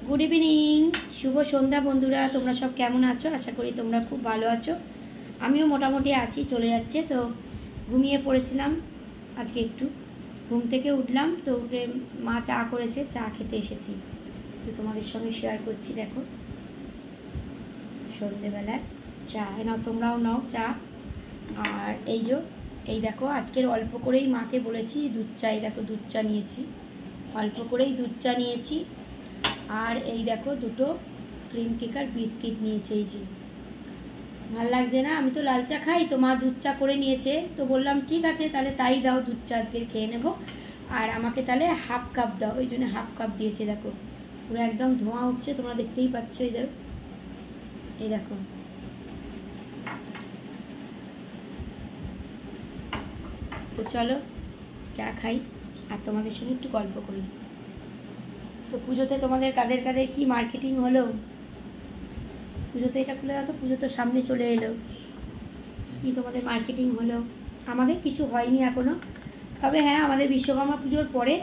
Good evening, শুভ সন্ধ্যা বন্ধুরা। তোমরা সব কেমন আছো? আশা করি তোমরা খুব ভালো আছো। আমিও মোটামুটি আছি, চলে যাচ্ছে। তো ঘুমিয়ে পড়েছিলাম আজকে, একটু ঘুম থেকে উঠলাম। তো উঠে মা চা করেছে, চা খেতে এসেছি। তো তোমাদের সঙ্গে শেয়ার করছি। দেখো সন্ধেবেলায় চা নাও, তোমরাও নাও চা। আর এই দেখো আজকের অল্প করেই মাকে বলেছি দুধ চা। এই দেখো দুধ চা নিয়েছি, অল্প করেই দুধ চা নিয়েছি। আর এই দেখো দুটো ক্রিম কেক আর বিস্কিট নিয়েছে। এই যে ভাল লাগছে না, আমি তো লাল চা খাই, তো মা দুধ চা করে নিয়েছে। তো বললাম ঠিক আছে তাহলে তাই দাও, দুধ চা আজকে খেয়ে নেবো। আর আমাকে তাহলে হাফ কাপ দাও, ওই জন্য হাফ কাপ দিয়েছে। দেখো পুরো একদম ধোঁয়া উঠছে, তোমরা দেখতেই পাচ্ছ। এই দেখো তো চলো চা খাই আর তোমাদের সঙ্গে একটু গল্প করি। তো পুজোতে তোমাদের কাদের কাদের কি মার্কেটিং হলো? পুজোতে এটা খুলে দাও তো, পুজো তো সামনে চলে এলো। কি তোমাদের মার্কেটিং হলো? আমাদের কিছু হয়নি এখনও, তবে হ্যাঁ আমাদের বিশ্বকর্মা পুজোর পরে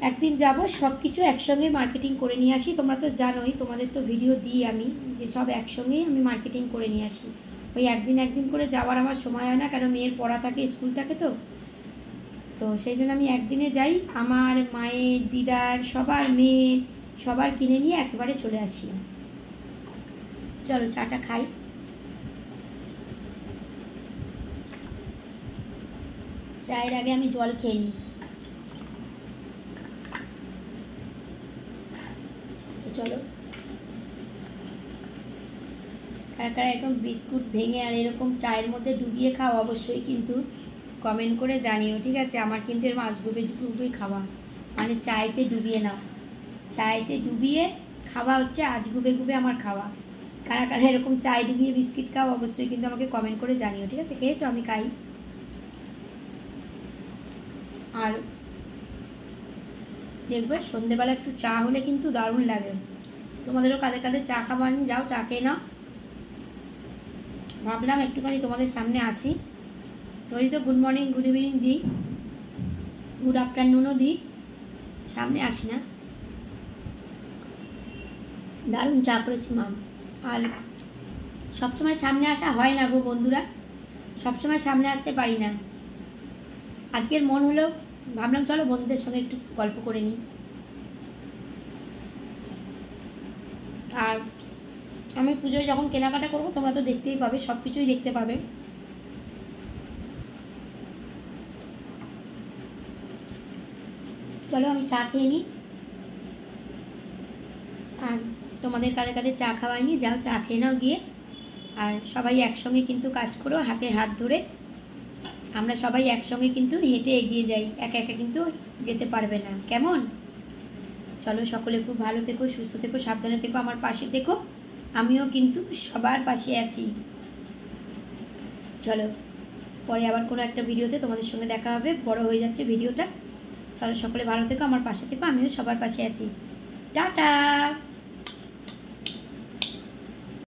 একদিন যাব, সব কিছু একসঙ্গে মার্কেটিং করে নিয়ে আসি। তোমরা তো জানোই, তোমাদের তো ভিডিও দিই আমি, যে সব একসঙ্গেই আমি মার্কেটিং করে নিয়ে আসি। ওই একদিন করে যাওয়ার আমার সময় হয় না, কারণ মেয়ের পড়া থাকে, স্কুল থাকে। তো সেই জন্য আমি একদিনে যাই, আমার মায়ের, দিদার, সবার মেয়ের, সবার কিনে নিয়ে একেবারে চলে আসি। চলো চাটা খাই। চায়ের আগে আমি জল খেয়ে নিই। তো চলো, কারা এরকম বিস্কুট ভেঙে আর এরকম চায়ের মধ্যে ডুবিয়ে খাও অবশ্যই কিন্তু কমেন্ট করে জানিও, ঠিক আছে? আমার কিন্তু এরকম আজগুবি খাওয়া, মানে চায়েতে ডুবিয়ে নাও, চায়েতে ডুবিয়ে খাওয়া হচ্ছে আজগুবে আমার খাওয়া। কারা এরকম চায় ডুবিয়ে বিস্কিট খাও অবশ্যই কিন্তু আমাকে কমেন্ট করে জানিও, ঠিক আছে? খেয়েছো? আমি খাই। আর দেখবে সন্ধেবেলা একটু চা হলে কিন্তু দারুণ লাগে। তোমাদেরও কাদের চা খাবার নিয়ে যাও, চা খেয়ে নাও। ভাবলাম একটুখানি তোমাদের সামনে আসি। তোই তো গুড মর্নিং, গুড ইভিনিং দিই, গুড আফটারনুনও দিই, সামনে আসি না? দারুণ চা করেছি মা। আর সবসময় সামনে আসা হয় না গো বন্ধুরা, সবসময় সামনে আসতে পারি না। আজকের মন হলো, ভাবলাম চলো বন্ধুদের সঙ্গে একটু গল্প করে নিই। আর আমি পুজোয় যখন কেনাকাটা করবো তোমরা তো দেখতেই পাবে, সব কিছুই দেখতে পাবে। চলো আমি চা খেয়ে নিই। আর তোমাদের কাদের চা খাওয়াইনি, যাও চা খেয়ে নাও গিয়ে। আর সবাই একসঙ্গে কিন্তু কাজ করো, হাতে হাত ধরে। আমরা সবাই একসঙ্গে কিন্তু হেঁটে এগিয়ে যাই, একা একা কিন্তু যেতে পারবে না, কেমন? চলো সকলে খুব ভালো থেকো, সুস্থ থেকো, সাবধানে থেকো, আমার পাশে থেকো। আমিও কিন্তু সবার পাশে আছি। চলো পরে আবার কোনো একটা ভিডিওতে তোমাদের সঙ্গে দেখা হবে, বড় হয়ে যাচ্ছে ভিডিওটা। চলো সকলে ভালো থেকো, আমার পাশে থেকো, আমিও সবার পাশে আছি। টাটা।